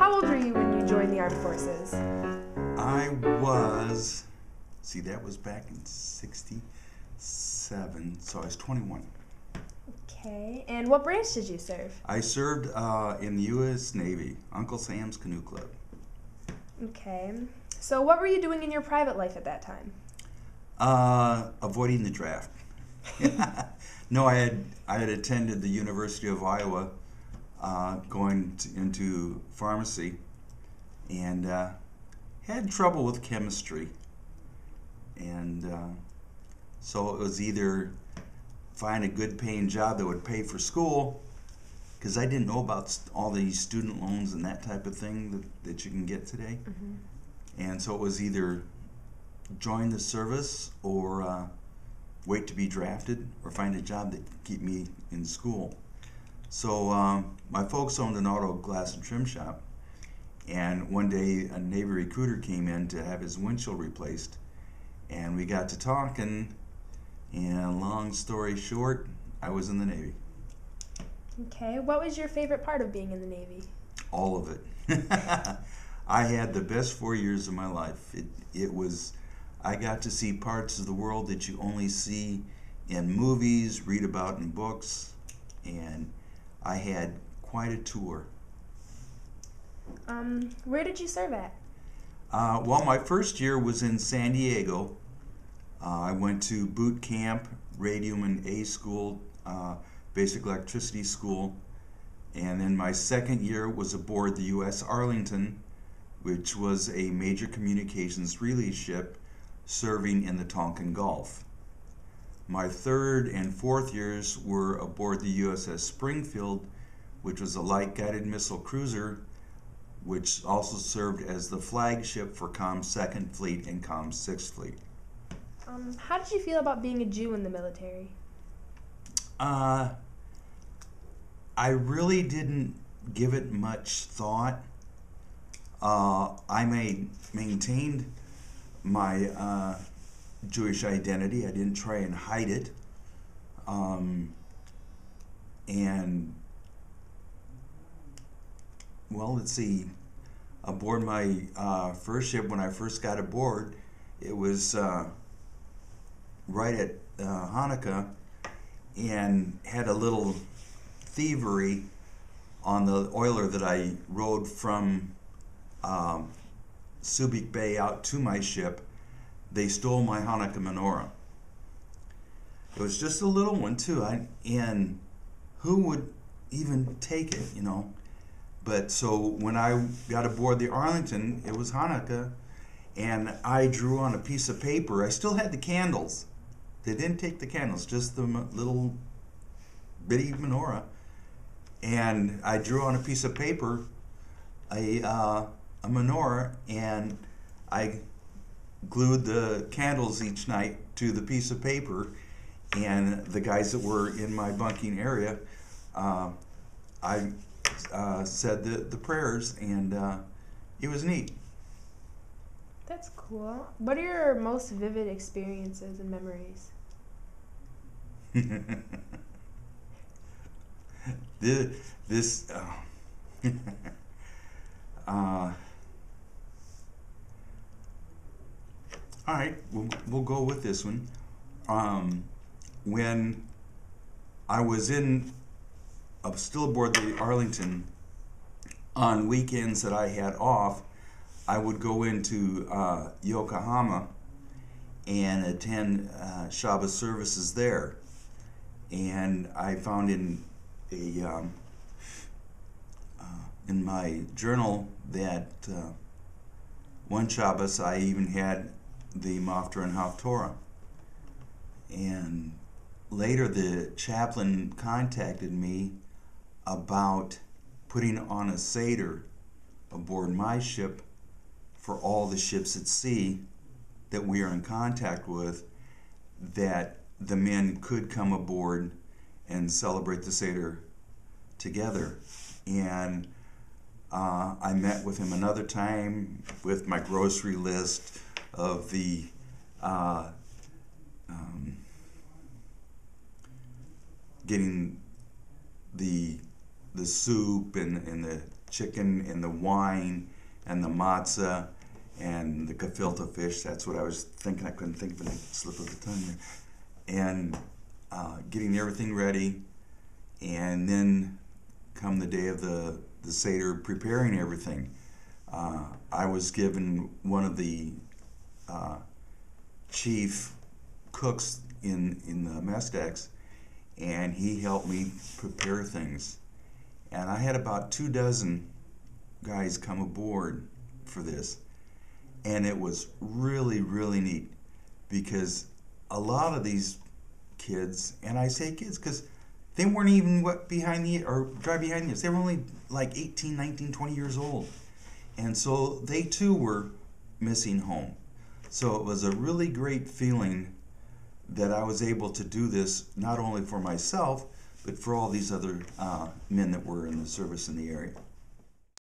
how old were you when you joined the armed forces? I was, that was back in 67, so I was 21. Okay, and what branch did you serve? I served in the U.S. Navy, Uncle Sam's Canoe Club. Okay, so what were you doing in your private life at that time? Avoiding the draft. No, I had attended the University of Iowa, into pharmacy, and had trouble with chemistry, and so it was either find a good paying job that would pay for school, because I didn't know about all these student loans and that type of thing that you can get today. Mm-hmm. And so it was either join the service or wait to be drafted or find a job that could keep me in school. So my folks owned an auto glass and trim shop, and one day a Navy recruiter came in to have his windshield replaced, and we got to talking, and long story short, I was in the Navy. Okay, what was your favorite part of being in the Navy? All of it. I had the best 4 years of my life. It was, I got to see parts of the world that you only see in movies, read about in books, and I had quite a tour. Where did you serve at? Well, my first year was in San Diego. I went to boot camp, radium and A school, basic electricity school, and then my second year was aboard the U.S. Arlington, which was a major communications relay ship serving in the Tonkin Gulf. My third and fourth years were aboard the USS Springfield, which was a light guided missile cruiser, which also served as the flagship for COM's 2nd Fleet and COM's 6th Fleet. How did you feel about being a Jew in the military? I really didn't give it much thought. I maintained my Jewish identity. I didn't try and hide it. And, well, let's see. Aboard my first ship, when I first got aboard, it was right at Hanukkah, and had a little thievery on the oiler that I rode from Subic Bay out to my ship. They stole my Hanukkah menorah. It was just a little one too, and who would even take it, you know? But so when I got aboard the Arlington, it was Hanukkah, and I drew on a piece of paper. I still had the candles. They didn't take the candles, just the little bitty menorah. And I drew on a piece of paper a menorah, and I glued the candles each night to the piece of paper. And the guys that were in my bunking area, I said the prayers, and it was neat. That's cool. What are your most vivid experiences and memories? this all right, we'll go with this one. When I was still aboard the Arlington, on weekends that I had off, I would go into Yokohama and attend Shabbos services there. And I found in my journal that one Shabbos I even had the Maftar and Haftorah. And later the chaplain contacted me about putting on a Seder aboard my ship for all the ships at sea that we are in contact with, that the men could come aboard and celebrate the Seder together. And I met with him another time with my grocery list of the getting the soup and the chicken and the wine and the matzah and the gefilte fish. That's what I was thinking. I couldn't think of it. Slip of the tongue there. And getting everything ready, and then come the day of the Seder, preparing everything. I was given one of the chief cooks in the mess decks, and he helped me prepare things. And I had about 24 guys come aboard for this, and it was really, really neat, because a lot of these kids, and I say kids because they weren't even behind the years. They were only like 18, 19, 20 years old. And so they too were missing home. So it was a really great feeling that I was able to do this, not only for myself, but for all these other men that were in the service in the area.